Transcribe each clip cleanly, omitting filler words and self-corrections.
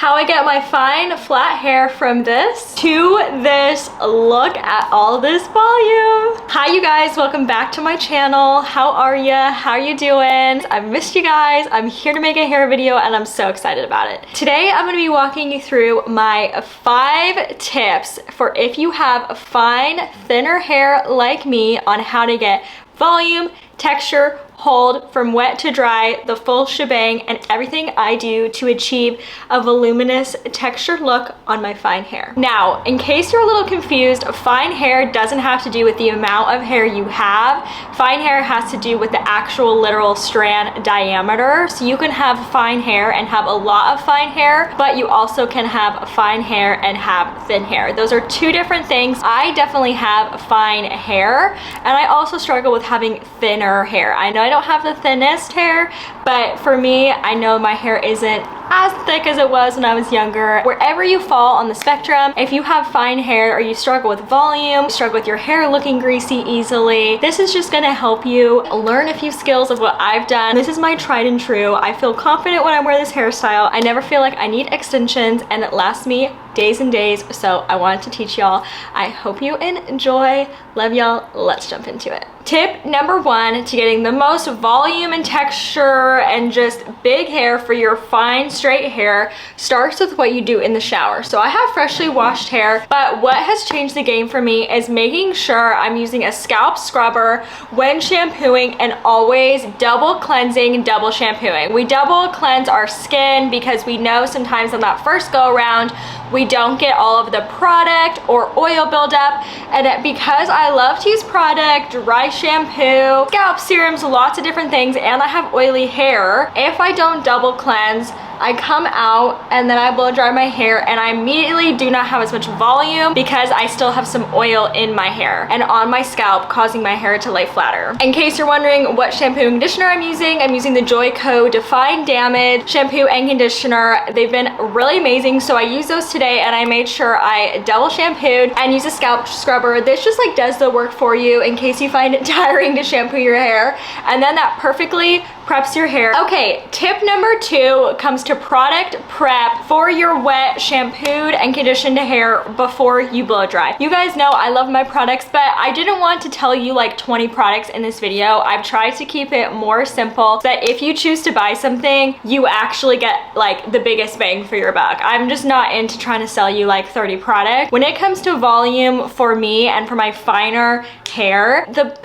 how I get my fine flat hair from this to this. Look at all this volume. Hi you guys, welcome back to my channel. How are ya? How are you doing? I've missed you guys. I'm here to make a hair video and I'm so excited about it. Today I'm going to be walking you through my 5 tips for if you have fine, thinner hair like me on how to get volume, texture, hold from wet to dry, the full shebang, and everything I do to achieve a voluminous textured look on my fine hair. Now, in case you're a little confused, fine hair doesn't have to do with the amount of hair you have. Fine hair has to do with the actual literal strand diameter. So you can have fine hair and have a lot of fine hair, but you also can have fine hair and have thin hair. Those are 2 different things. I definitely have fine hair, and I also struggle with having thinner hair. I know I don't have the thinnest hair, but for me, I know my hair isn't as thick as it was when I was younger. Wherever you fall on the spectrum, if you have fine hair or you struggle with volume, struggle with your hair looking greasy easily, this is just gonna help you learn a few skills of what I've done. This is my tried and true. I feel confident when I wear this hairstyle. I never feel like I need extensions, and it lasts me days and days, so I wanted to teach y'all. I hope you enjoy. Love y'all. Let's jump into it. Tip number 1 to getting the most volume and texture and just big hair for your fine straight hair starts with what you do in the shower. So I have freshly washed hair, but what has changed the game for me is making sure I'm using a scalp scrubber when shampooing, and always double cleansing, double shampooing. We double cleanse our skin because we know sometimes on that first go around we don't get all of the product or oil buildup, and because I love to use product, dry shampoo, scalp serums, lots of different things, and I have oily hair, if I don't double cleanse, I come out and then I blow dry my hair and I immediately do not have as much volume because I still have some oil in my hair and on my scalp, causing my hair to lay flatter. In case you're wondering what shampoo and conditioner I'm using the Joico Define Damage shampoo and conditioner. They've been really amazing, so I use those today, and I made sure I double shampooed and use a scalp scrubber. This just like does the work for you in case you find it tiring to shampoo your hair, and then that perfectly preps your hair. Okay, tip number 2 comes to product prep for your wet, shampooed, and conditioned hair before you blow dry. You guys know I love my products, but I didn't want to tell you like 20 products in this video. I've tried to keep it more simple so that if you choose to buy something, you actually get like the biggest bang for your buck. I'm just not into trying to sell you like 30 products. When it comes to volume for me and for my finer hair, the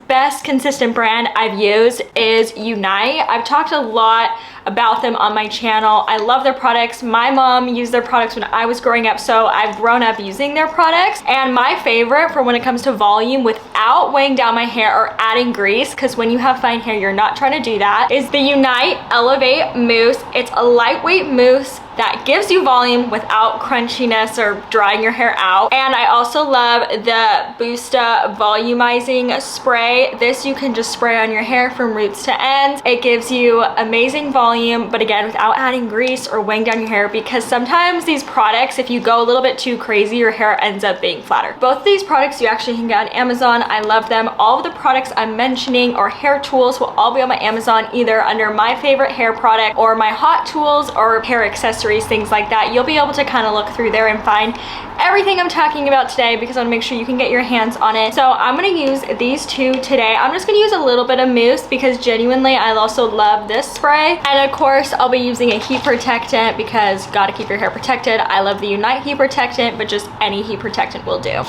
best consistent brand I've used is Unite. I've talked a lot about them on my channel. I love their products. My mom used their products when I was growing up, so I've grown up using their products. And my favorite for when it comes to volume without weighing down my hair or adding grease, because when you have fine hair, you're not trying to do that, is the Unite Elevate Mousse. It's a lightweight mousse that gives you volume without crunchiness or drying your hair out. And I also love the Boosta Volumizing Spray. This you can just spray on your hair from roots to ends. It gives you amazing volume, but again, without adding grease or weighing down your hair, because sometimes these products, if you go a little bit too crazy, your hair ends up being flatter. Both of these products you actually can get on Amazon. I love them. All of the products I'm mentioning or hair tools will all be on my Amazon, either under my favorite hair product or my hot tools or hair accessories, things like that. You'll be able to kind of look through there and find everything I'm talking about today, because I want to make sure you can get your hands on it. So I'm going to use these 2 today. I'm just going to use a little bit of mousse because genuinely I also love this spray. And of course I'll be using a heat protectant because gotta keep your hair protected. I love the Unite heat protectant, but just any heat protectant will do.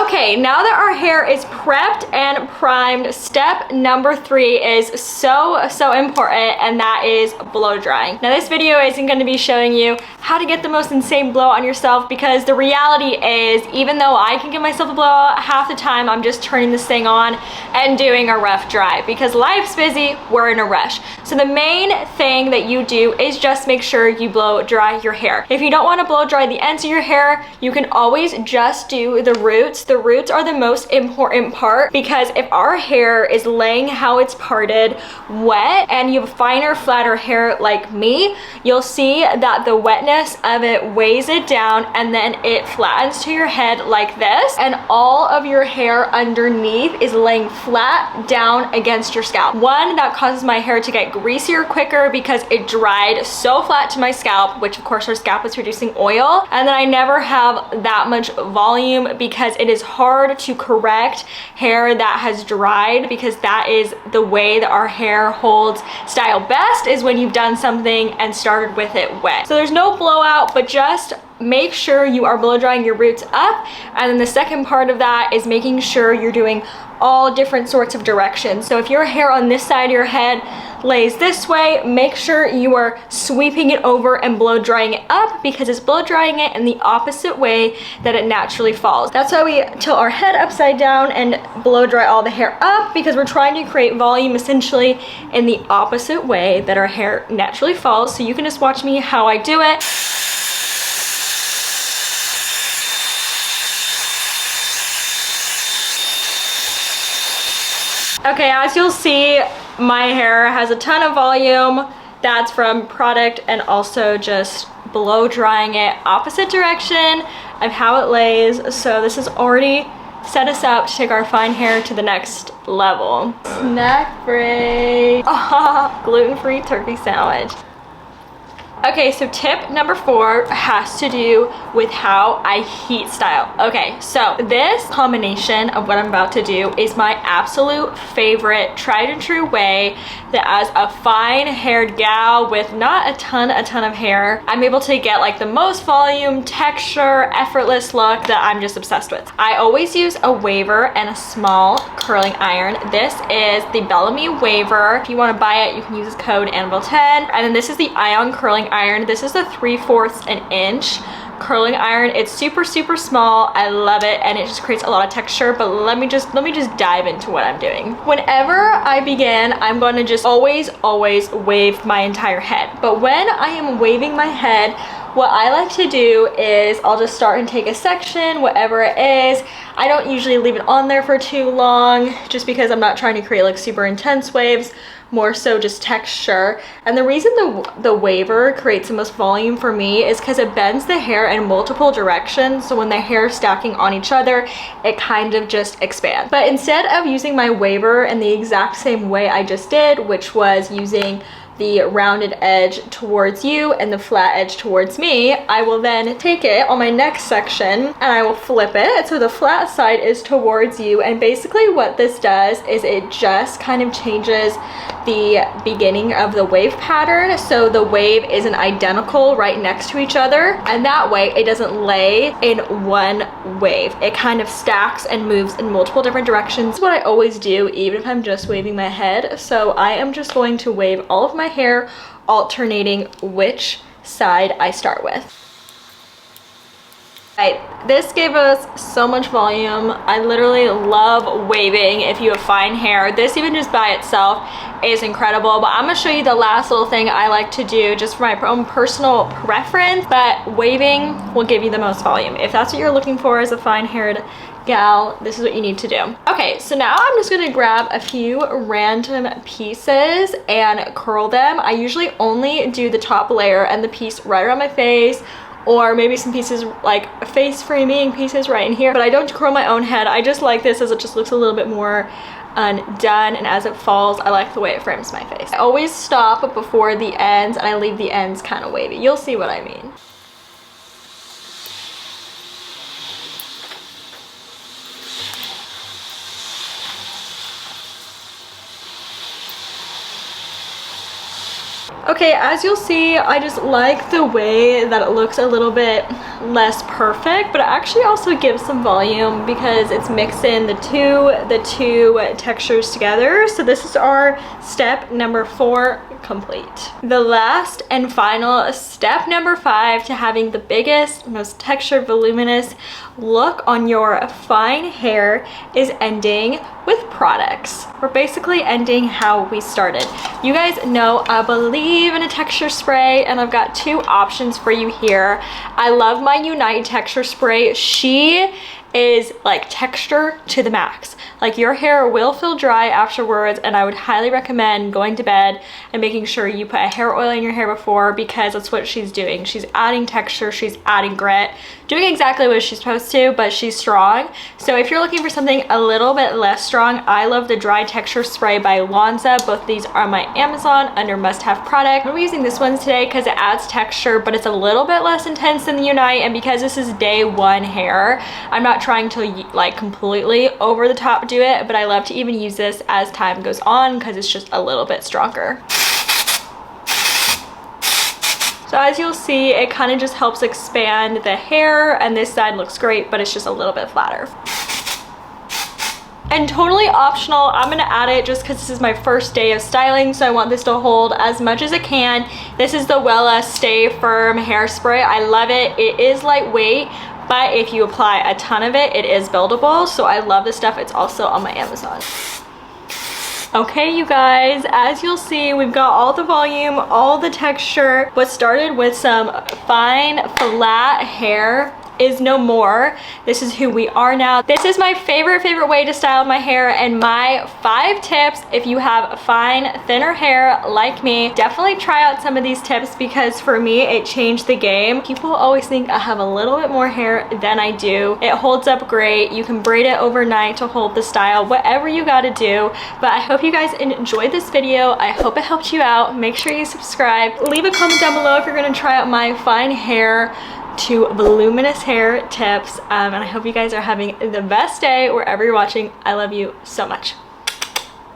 Okay, now that our hair is prepped and primed, step number 3 is so important, and that is blow drying. Now this video isn't going to be showing you how to get the most insane blow on yourself, because the reality is, even though I can give myself a blowout, half the time I'm just turning this thing on and doing a rough dry because life's busy, we're in a rush. So the main thing that you do is just make sure you blow dry your hair. If you don't want to blow dry the ends of your hair, you can always just do the roots. The roots are the most important part, because if our hair is laying how it's parted wet and you have finer, flatter hair like me, you'll see that the wetness of it weighs it down and then it flattens to your head like this, and all of your hair underneath is laying flat down against your scalp. One, that causes my hair to get greasier quicker because it dried so flat to my scalp, which of course our scalp is producing oil, and then I never have that much volume because it is hard to correct hair that has dried, because that is the way that our hair holds style best, is when you've done something and started with it wet. So there's no blowout, but just make sure you are blow drying your roots up. And then the second part of that is making sure you're doing all different sorts of directions. So if your hair on this side of your head lays this way, make sure you are sweeping it over and blow drying it up, because it's blow drying it in the opposite way that it naturally falls. That's why we tilt our head upside down and blow dry all the hair up, because we're trying to create volume essentially in the opposite way that our hair naturally falls. So you can just watch me how I do it. Okay, as you'll see, my hair has a ton of volume. That's from product and also just blow drying it opposite direction of how it lays. So this has already set us up to take our fine hair to the next level. Snack break. Gluten-free turkey sandwich. Okay, so tip number 4 has to do with how I heat style. Okay, so this combination of what I'm about to do is my absolute favorite tried and true way that as a fine haired gal with not a ton of hair, I'm able to get like the most volume, texture, effortless look that I'm just obsessed with. I always use a waver and a small curling iron. This is the Bellamy waver. If you want to buy it, you can use this code Annabelle10. And then this is the Ion curling iron. This is the 3/4 an inch curling iron. It's super small. I love it, and it just creates a lot of texture. But let me just dive into what I'm doing. Whenever I begin, I'm going to just always wave my entire head. But when I am waving my head, what I like to do is I'll just start and take a section, whatever it is. I don't usually leave it on there for too long, just because I'm not trying to create like super intense waves, more so just texture. And the reason the waver creates the most volume for me is because it bends the hair in multiple directions. So when the hair is stacking on each other, it kind of just expands. But instead of using my waver in the exact same way I just did, which was using the rounded edge towards you and the flat edge towards me, I will then take it on my next section and I will flip it so the flat side is towards you. And basically what this does is it just kind of changes the beginning of the wave pattern, so the wave isn't identical right next to each other, and that way it doesn't lay in one wave. It kind of stacks and moves in multiple different directions. That's what I always do, even if I'm just waving my head. So I am just going to wave all of my hair, alternating which side I start with. Right, this gave us so much volume. I literally love waving if you have fine hair. This even just by itself is incredible, but I'm gonna show you the last little thing I like to do just for my own personal preference, but waving will give you the most volume. If that's what you're looking for as a fine haired gal, this is what you need to do. Okay, so now I'm just gonna grab a few random pieces and curl them. I usually only do the top layer and the piece right around my face, or maybe some pieces like face framing pieces right in here, but I don't curl my own head. I just like this as it just looks a little bit more undone, and as it falls, I like the way it frames my face. I always stop before the ends and I leave the ends kind of wavy. You'll see what I mean. Okay, as you'll see, I just like the way that it looks a little bit less perfect, but it actually also gives some volume because it's mixing the two textures together. So this is our step number 4 complete. The last and final step number 5 to having the biggest, most textured, voluminous look on your fine hair is ending with products. We're basically ending how we started. You guys know I believe in a texture spray, and I've got 2 options for you here. I love my Unite texture spray. She is like texture to the max. Like your hair will feel dry afterwards, and I would highly recommend going to bed and making sure you put a hair oil in your hair before, because that's what she's doing. She's adding texture, she's adding grit, doing exactly what she's supposed to, but she's strong. So if you're looking for something a little bit less strong, I love the Dry Texture Spray by Lonza. Both of these are on my Amazon under must-have product. I'm using this one today because it adds texture, but it's a little bit less intense than the Unite, and because this is day one hair, I'm not trying to like completely over the top do it, but I love to even use this as time goes on because it's just a little bit stronger. So as you'll see, it kind of just helps expand the hair, and this side looks great, but it's just a little bit flatter. And totally optional, I'm gonna add it just because this is my first day of styling, so I want this to hold as much as it can. This is the Wella Stay Firm Hairspray. I love it. It is lightweight, but if you apply a ton of it, it is buildable. So I love this stuff. It's also on my Amazon. Okay, you guys, as you'll see, we've got all the volume, all the texture. What started with some fine, flat hair is no more. This is who we are now. This is my favorite way to style my hair, and my 5 tips if you have fine, thinner hair like me. Definitely try out some of these tips because for me, it changed the game. People always think I have a little bit more hair than I do. It holds up great. You can braid it overnight to hold the style, whatever you gotta do. But I hope you guys enjoyed this video. I hope it helped you out. Make sure you subscribe. Leave a comment down below if you're gonna try out my fine hair to voluminous hair tips, and I hope you guys are having the best day wherever you're watching. I love you so much.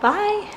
Bye.